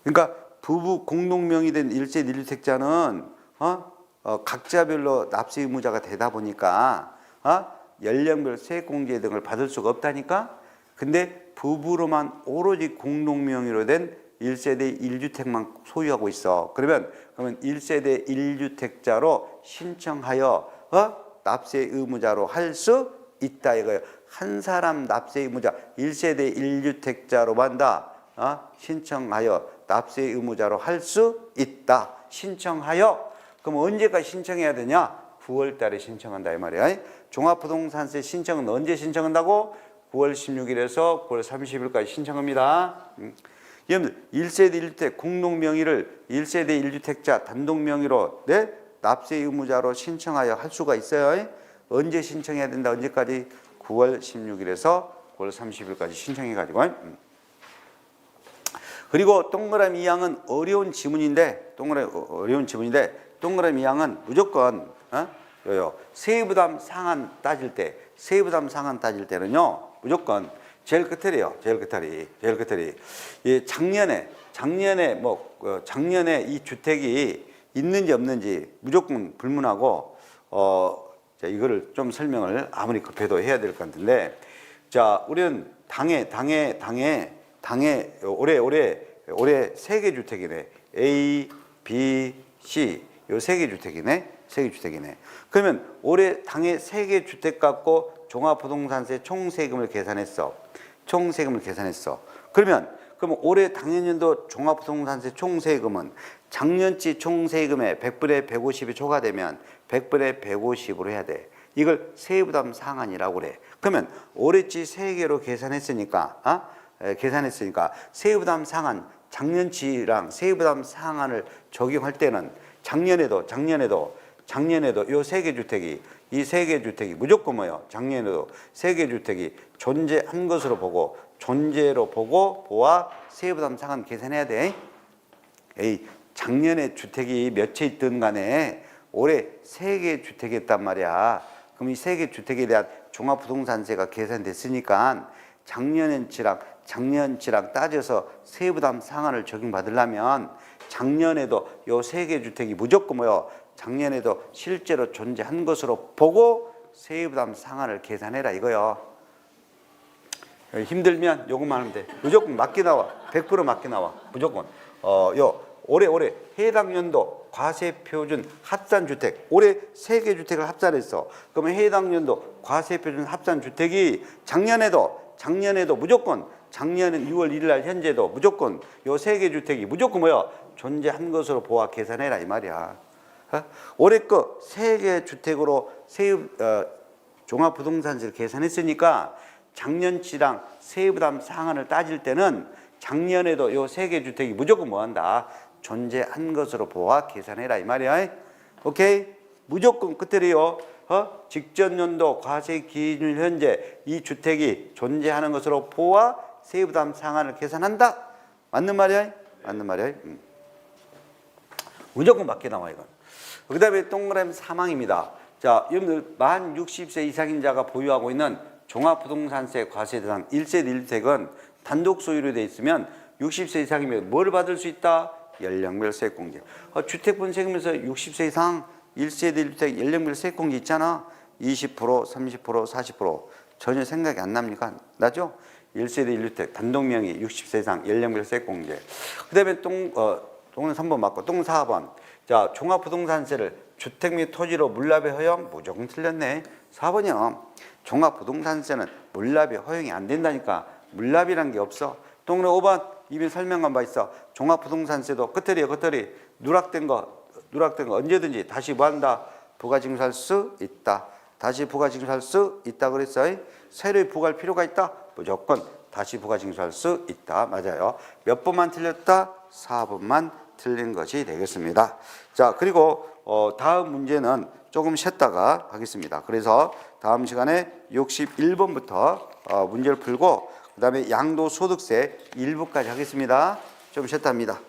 그러니까 부부 공동명의 된 1세대 1주택자는 각자별로 납세 의무자가 되다 보니까 연령별 세액공제 등을 받을 수가 없다니까. 근데 부부로만 오로지 공동명의로 된 1세대 1주택만 소유하고 있어. 그러면 1세대 1주택자로 신청하여 납세 의무자로 할 수 있다 이거예요. 한 사람 납세 의무자 1세대 1주택자로만 다 신청하여 납세 의무자로 할 수 있다. 신청하여. 그럼 언제까지 신청해야 되냐? 9월 달에 신청한다 이 말이야. 종합부동산세 신청은 언제 신청한다고? 9월 16일에서 9월 30일까지 신청합니다. 여러분들 1세대 1주택 공동명의를 1세대 1주택자 단독명의로 납세 의무자로 신청하여 할 수가 있어요. 언제 신청해야 된다? 언제까지? 9월 16일에서 9월 30일까지 신청해가지고. 그리고 동그라미 2항은 어려운 지문인데 동그라미 2항은 무조건 세부담 상한 따질 때는요 무조건 제일 끝이래요. 제일 끝이. 예, 작년에 이 주택이 있는지 없는지 무조건 불문하고 자, 이거를 좀 설명을 아무리 급해도 해야 될 것 같은데, 자, 우리는 당해 올해 3개 주택이네. A, B, C 요 3개 주택이네. 그러면 올해 당해 3개 주택 갖고 종합부동산세 총세금을 계산했어. 그럼 올해 당해년도 종합부동산세 총세금은 작년치 총세금의 100분의 150이 초과되면 100분의 150으로 해야 돼. 이걸 세부담 상한이라고 그래. 그러면 올해치 3개로 계산했으니까 세부담 상한 작년치랑 세부담 상한을 적용할 때는 작년에도 요 3개 주택이 이 3개 주택이 무조건 뭐예요? 작년에도 3개 주택이 존재한 것으로 보고 존재로 보아 세부담 상한 계산해야 돼. 작년에 주택이 몇 채 있든 간에 올해 3개 주택이었단 말이야. 그럼 이 3개 주택에 대한 종합부동산세가 계산됐으니까 작년치랑 따져서 세부담 상한을 적용받으려면 작년에도 요 3개 주택이 무조건 뭐요? 작년에도 실제로 존재한 것으로 보고 세부담 상한을 계산해라 이거요. 힘들면 요것만 하면 돼. 무조건 맞게 나와. 100% 맞게 나와. 무조건. 올해 해당 연도 과세표준 합산주택 올해 3개 주택을 합산했어. 그러면 해당 연도 과세표준 합산주택이 작년에도 무조건 작년 6월 1일 날 현재도 무조건 요 3개 주택이 무조건 뭐야? 존재한 것으로 보아 계산해라 이 말이야. 올해 거 3개 주택으로 종합부동산세를 계산했으니까 작년치랑 세부담 상한을 따질 때는 작년에도 요 3개 주택이 무조건 뭐 한다? 존재한 것으로 보아 계산해라 이 말이야. 오케이? 무조건 끝들이요. 직전 연도 과세 기준일 현재 이 주택이 존재하는 것으로 보아 세부담 상한을 계산한다. 맞는 말이야? 맞는 말이야. 무조건 맞게 나와 이건. 그 다음에 동그라미 사망입니다. 자, 여러분들 만 60세 이상인 자가 보유하고 있는 종합부동산세 과세 대상 1세대 1주택은 단독 소유로 돼 있으면 60세 이상이면 뭘 받을 수 있다? 연령별 세액공제. 주택분 세금에서 60세 이상 1세대 1주택 연령별 세액공제 있잖아. 20%, 30%, 40% 전혀 생각이 안 납니까? 나죠? 1세대 1주택 단독명의 60세 이상 연령별 세액공제. 그 다음에 동은 3번 맞고 동 4번. 자, 종합부동산세를 주택 및 토지로 물납의 허용 무조건 틀렸네. 4번이요. 종합부동산세는 물납이 허용이 안 된다니까. 물납이란 게 없어. 동네 5번 이미 설명한 바 있어. 종합부동산세도 끝들이 누락된 거 언제든지 다시 뭐한다? 부가징수할 수 있다. 다시 부가징수할 수 있다 그랬어. 새로 부과할 필요가 있다. 무조건 다시 부가징수할 수 있다. 맞아요. 몇 번만 틀렸다? 4번만 틀린 것이 되겠습니다. 자, 그리고 다음 문제는 조금 쉬었다가 하겠습니다. 그래서 다음 시간에 61번부터 문제를 풀고 그 다음에 양도소득세 1부까지 하겠습니다. 좀 쉬었답니다.